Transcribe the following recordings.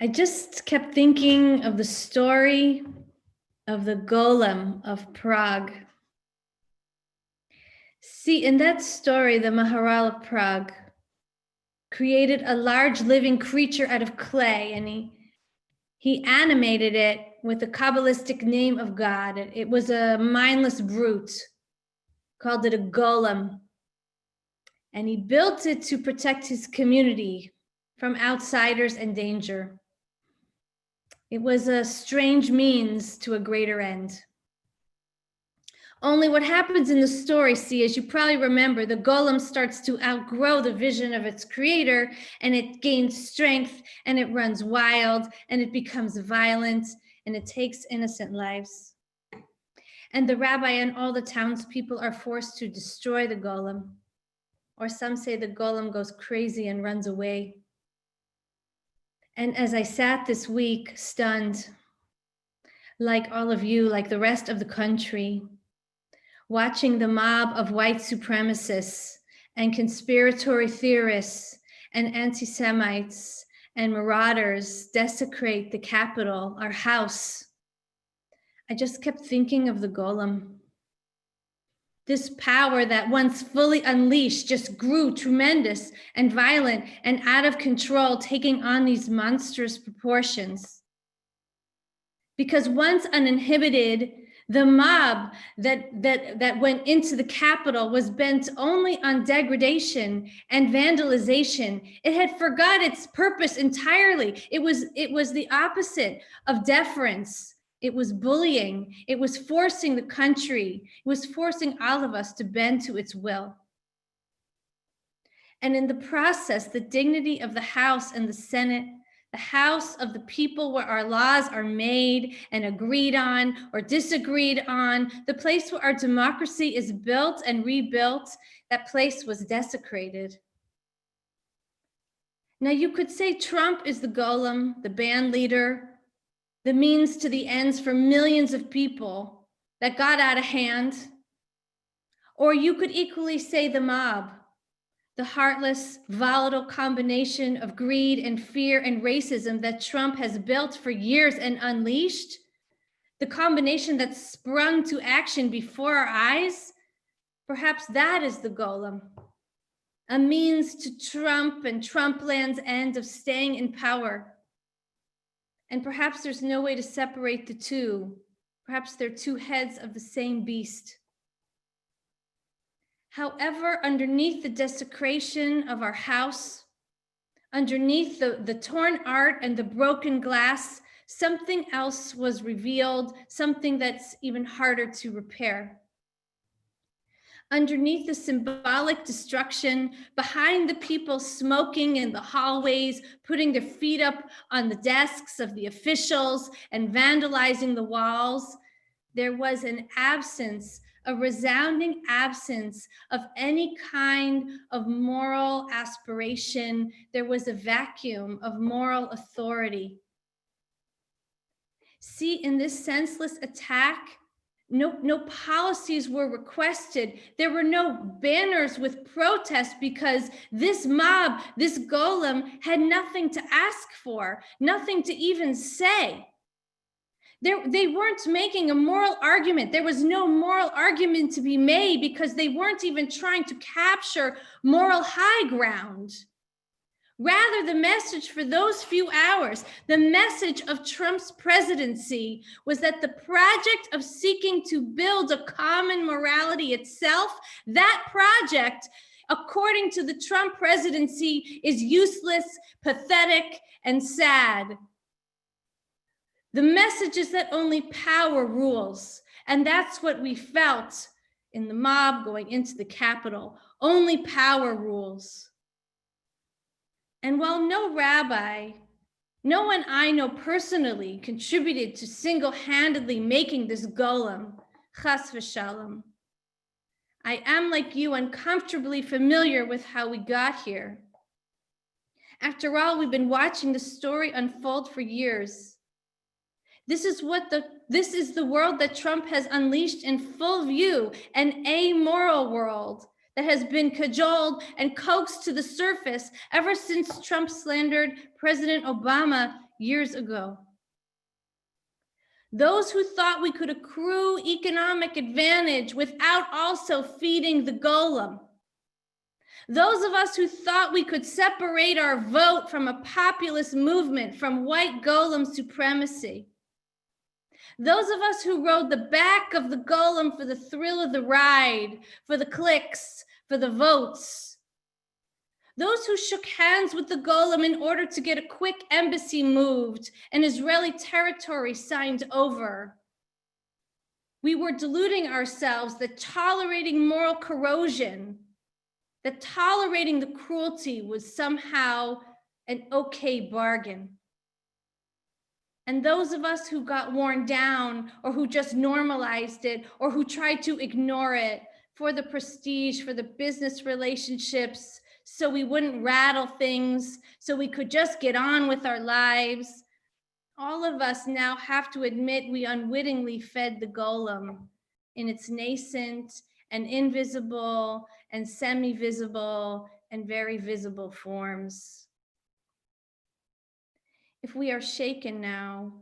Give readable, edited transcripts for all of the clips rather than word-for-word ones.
I just kept thinking of the story of the golem of Prague. See, in that story, the Maharal of Prague created a large living creature out of clay, and he animated it with the Kabbalistic name of God. It was a mindless brute, called it a golem. And he built it to protect his community from outsiders and danger. It was a strange means to a greater end. Only what happens in the story, see, as you probably remember, the golem starts to outgrow the vision of its creator, and it gains strength, and it runs wild, and it becomes violent, and it takes innocent lives. And the rabbi and all the townspeople are forced to destroy the golem. Or some say the golem goes crazy and runs away. And as I sat this week, stunned, like all of you, like the rest of the country, watching the mob of white supremacists and conspiratory theorists and anti-Semites and marauders desecrate the Capitol, our house, I just kept thinking of the golem. This power that once fully unleashed just grew tremendous and violent and out of control, taking on these monstrous proportions. Because once uninhibited, the mob that went into the Capitol was bent only on degradation and vandalization. It had forgot its purpose entirely. It was the opposite of deference. It was bullying. It was forcing the country. It was forcing all of us to bend to its will. And in the process, the dignity of the House and the Senate, the house of the people where our laws are made and agreed on or disagreed on, the place where our democracy is built and rebuilt, that place was desecrated. Now you could say Trump is the golem, the band leader, the means to the ends for millions of people that got out of hand. Or you could equally say the mob, the heartless, volatile combination of greed and fear and racism that Trump has built for years and unleashed, the combination that sprung to action before our eyes, perhaps that is the golem, a means to Trump and Trumpland's end of staying in power. And perhaps there's no way to separate the two. Perhaps they're two heads of the same beast. However, underneath the desecration of our house, underneath the torn art and the broken glass, something else was revealed, something that's even harder to repair. Underneath the symbolic destruction, behind the people smoking in the hallways, putting their feet up on the desks of the officials and vandalizing the walls, there was an absence, a resounding absence of any kind of moral aspiration. There was a vacuum of moral authority. See, in this senseless attack, no policies were requested. There were no banners with protest because this mob, this golem, had nothing to ask for, nothing to even say. They weren't making a moral argument. There was no moral argument to be made because they weren't even trying to capture moral high ground. Rather, the message for those few hours, the message of Trump's presidency was that the project of seeking to build a common morality itself, that project, according to the Trump presidency, is useless, pathetic, and sad. The message is that only power rules, and that's what we felt in the mob going into the Capitol. Only power rules. And while no rabbi, no one I know personally contributed to single-handedly making this golem, chas v'shalom, I am, like you, uncomfortably familiar with how we got here. After all, we've been watching the story unfold for years. This is the world that Trump has unleashed in full view, an amoral world that has been cajoled and coaxed to the surface ever since Trump slandered President Obama years ago. Those who thought we could accrue economic advantage without also feeding the golem. Those of us who thought we could separate our vote from a populist movement, from white golem supremacy. Those of us who rode the back of the golem for the thrill of the ride, for the clicks, for the votes. Those who shook hands with the golem in order to get a quick embassy moved and Israeli territory signed over. We were deluding ourselves that tolerating moral corrosion, that tolerating the cruelty was somehow an okay bargain. And those of us who got worn down or who just normalized it or who tried to ignore it for the prestige, for the business relationships, so we wouldn't rattle things, so we could just get on with our lives. All of us now have to admit we unwittingly fed the golem in its nascent and invisible and semi-visible and very visible forms. If we are shaken now,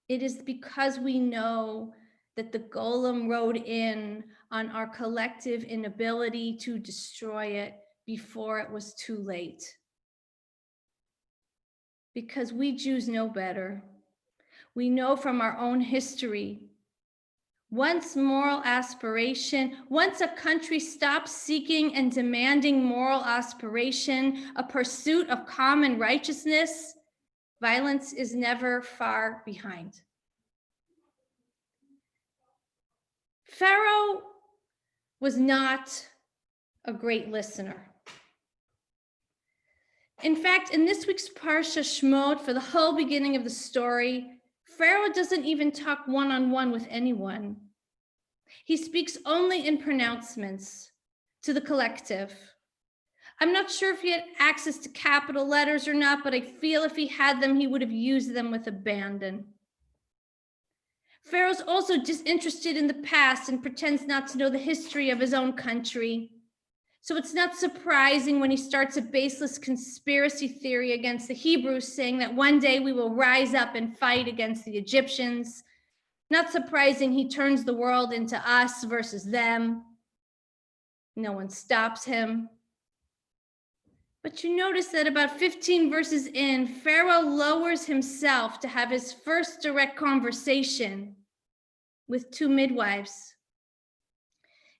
it is because we know that the golem rode in on our collective inability to destroy it before it was too late. Because we Jews know better. We know from our own history. Once moral aspiration, once a country stops seeking and demanding moral aspiration, a pursuit of common righteousness, violence is never far behind. Pharaoh was not a great listener. In fact, in this week's Parashat Shemot, for the whole beginning of the story, Pharaoh doesn't even talk one-on-one with anyone. He speaks only in pronouncements to the collective. I'm not sure if he had access to capital letters or not, but I feel if he had them, he would have used them with abandon. Pharaoh's also disinterested in the past and pretends not to know the history of his own country. So it's not surprising when he starts a baseless conspiracy theory against the Hebrews, saying that one day we will rise up and fight against the Egyptians. Not surprising he turns the world into us versus them. No one stops him. But you notice that about 15 verses in, Pharaoh lowers himself to have his first direct conversation with two midwives,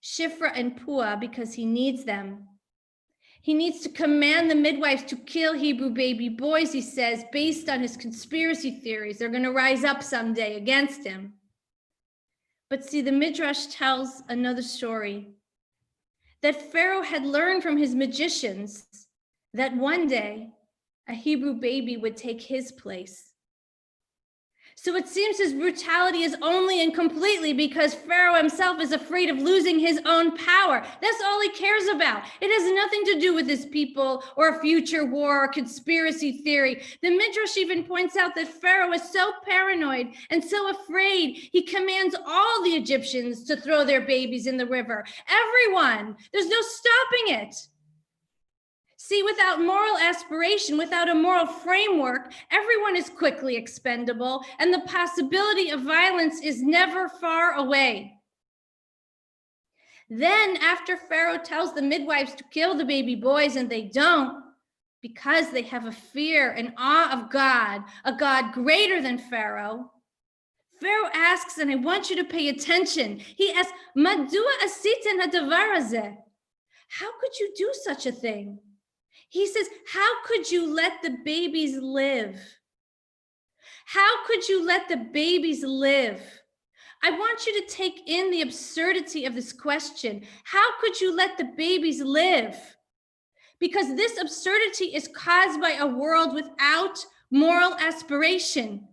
Shifra and Pua, because he needs them. He needs to command the midwives to kill Hebrew baby boys, he says, based on his conspiracy theories. They're going to rise up someday against him. But see, the Midrash tells another story, that Pharaoh had learned from his magicians that one day a Hebrew baby would take his place. So it seems his brutality is only and completely because Pharaoh himself is afraid of losing his own power. That's all he cares about. It has nothing to do with his people or a future war or conspiracy theory. The Midrash even points out that Pharaoh is so paranoid and so afraid, he commands all the Egyptians to throw their babies in the river. Everyone. There's no stopping it. See, without moral aspiration, without a moral framework, everyone is quickly expendable, and the possibility of violence is never far away. Then, after Pharaoh tells the midwives to kill the baby boys, and they don't, because they have a fear and awe of God, a God greater than Pharaoh, Pharaoh asks, and I want you to pay attention, he asks, Madua asiten hadavar hazeh? How could you do such a thing? He says, how could you let the babies live? How could you let the babies live? I want you to take in the absurdity of this question. How could you let the babies live? Because this absurdity is caused by a world without moral aspiration.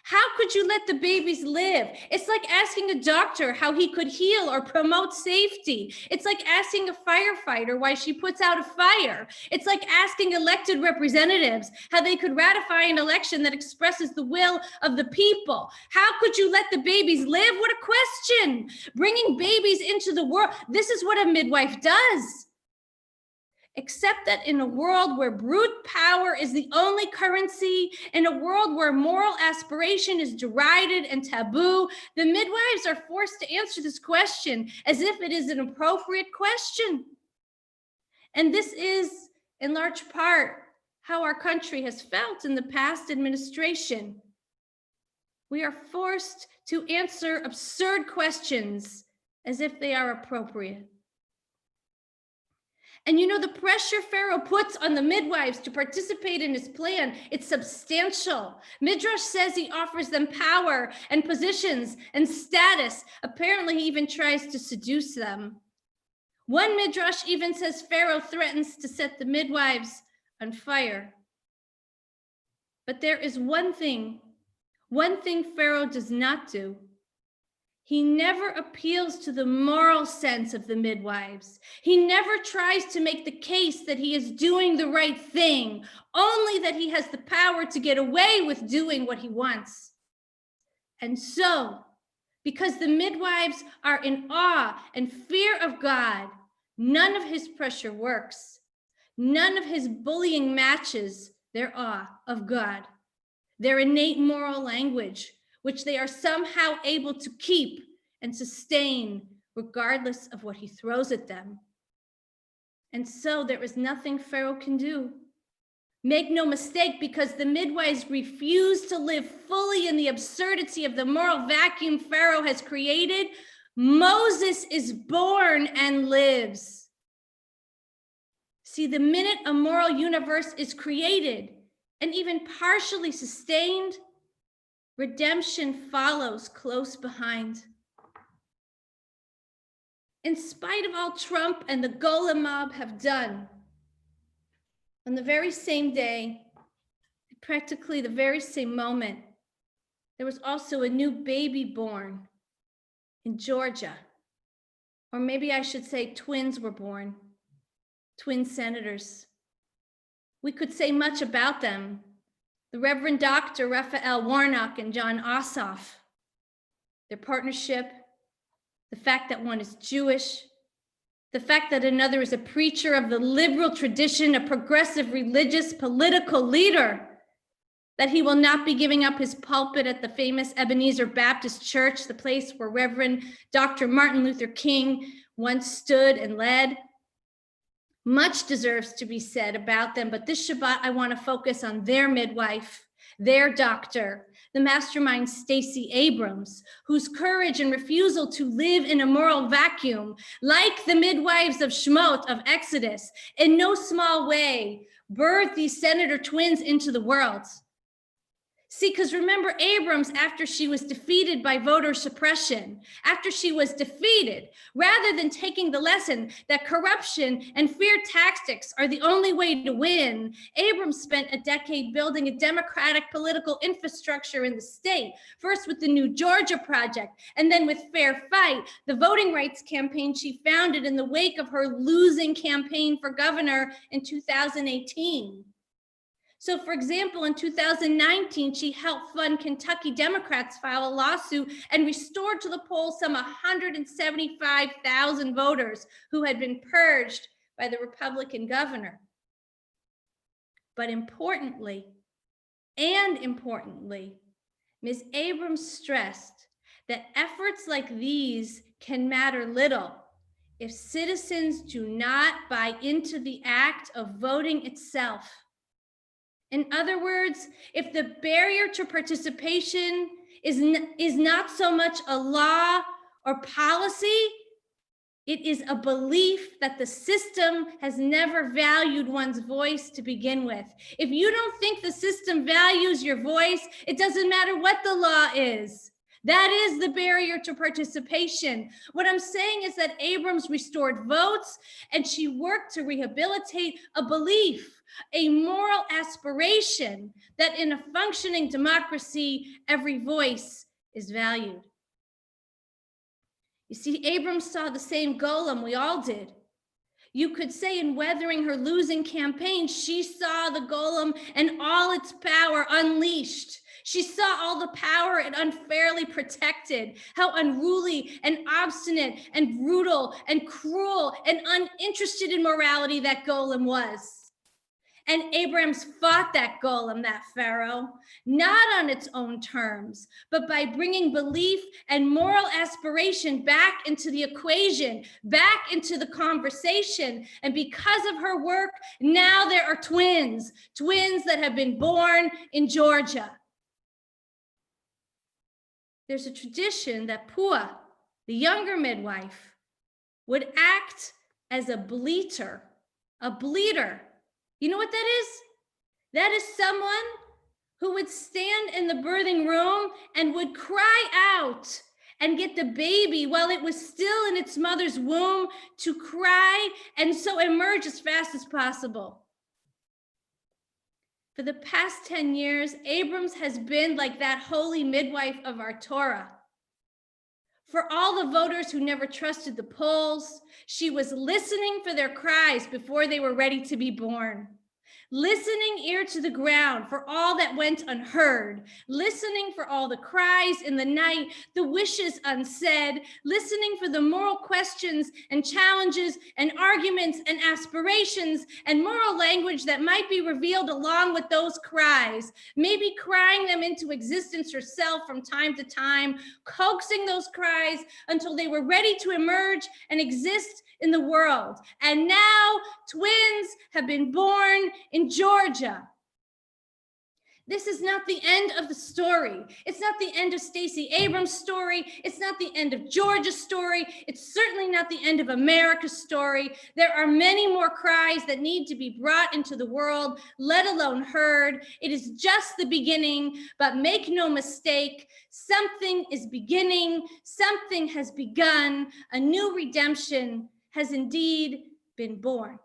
How could you let the babies live? It's like asking a doctor how he could heal or promote safety. It's like asking a firefighter why she puts out a fire. It's like asking elected representatives how they could ratify an election that expresses the will of the people. How could you let the babies live? What a question. Bringing babies into the world. This is what a midwife does. except that in a world where brute power is the only currency, in a world where moral aspiration is derided and taboo, the midwives are forced to answer this question as if it is an appropriate question. And this is, in large part, how our country has felt in the past administration. We are forced to answer absurd questions as if they are appropriate. And you know, the pressure Pharaoh puts on the midwives to participate in his plan, it's substantial. Midrash says he offers them power and positions and status. Apparently, he even tries to seduce them. One Midrash even says Pharaoh threatens to set the midwives on fire. But there is one thing Pharaoh does not do. He never appeals to the moral sense of the midwives. He never tries to make the case that he is doing the right thing, only that he has the power to get away with doing what he wants. And so, because the midwives are in awe and fear of God, none of his pressure works. None of his bullying matches their awe of God, their innate moral language, which they are somehow able to keep and sustain regardless of what he throws at them. And so there is nothing Pharaoh can do. Make no mistake, because the midwives refuse to live fully in the absurdity of the moral vacuum Pharaoh has created, Moses is born and lives. See, the minute a moral universe is created and even partially sustained, redemption follows close behind. In spite of all Trump and the Golem mob have done, on the very same day, practically the very same moment, there was also a new baby born in Georgia. Or maybe I should say twins were born, twin senators. We could say much about them. The Reverend Dr. Raphael Warnock and John Ossoff, their partnership, the fact that one is Jewish, the fact that another is a preacher of the liberal tradition, a progressive religious political leader, that he will not be giving up his pulpit at the famous Ebenezer Baptist Church, the place where Reverend Dr. Martin Luther King once stood and led. Much deserves to be said about them, but this Shabbat, I want to focus on their midwife, their doctor, the mastermind Stacey Abrams, whose courage and refusal to live in a moral vacuum, like the midwives of Shemot, of Exodus, in no small way, birthed these senator twins into the world. See, because remember Abrams, after she was defeated by voter suppression, after she was defeated, rather than taking the lesson that corruption and fear tactics are the only way to win, Abrams spent a decade building a democratic political infrastructure in the state, first with the New Georgia Project, and then with Fair Fight, the voting rights campaign she founded in the wake of her losing campaign for governor in 2018. So, for example, in 2019, she helped fund Kentucky Democrats file a lawsuit and restored to the polls some 175,000 voters who had been purged by the Republican governor. But importantly, Ms. Abrams stressed that efforts like these can matter little if citizens do not buy into the act of voting itself. In other words, if the barrier to participation is not so much a law or policy, it is a belief that the system has never valued one's voice to begin with. If you don't think the system values your voice, it doesn't matter what the law is. That is the barrier to participation. What I'm saying is that Abrams restored votes and she worked to rehabilitate a belief, a moral aspiration that in a functioning democracy, every voice is valued. You see, Abrams saw the same golem we all did. You could say in weathering her losing campaign, she saw the golem and all its power unleashed. She saw all the power it unfairly protected, how unruly and obstinate and brutal and cruel and uninterested in morality that golem was. And Abrams fought that golem, that Pharaoh, not on its own terms, but by bringing belief and moral aspiration back into the equation, back into the conversation. And because of her work, now there are twins that have been born in Georgia. There's a tradition that Pua, the younger midwife, would act as a bleater, a bleater. You know what that is? That is someone who would stand in the birthing room and would cry out and get the baby while it was still in its mother's womb to cry and so emerge as fast as possible. For the past 10 years, Abrams has been like that holy midwife of our Torah. For all the voters who never trusted the polls, she was listening for their cries before they were ready to be born. Listening ear to the ground for all that went unheard, listening for all the cries in the night, the wishes unsaid, listening for the moral questions and challenges and arguments and aspirations and moral language that might be revealed along with those cries, maybe crying them into existence herself from time to time, coaxing those cries until they were ready to emerge and exist in the world. And now twins have been born in Georgia. This is not the end of the story. It's not the end of Stacey Abrams' story. It's not the end of Georgia's story. It's certainly not the end of America's story. There are many more cries that need to be brought into the world, let alone heard. It is just the beginning, but make no mistake, something is beginning, something has begun, a new redemption has indeed been born.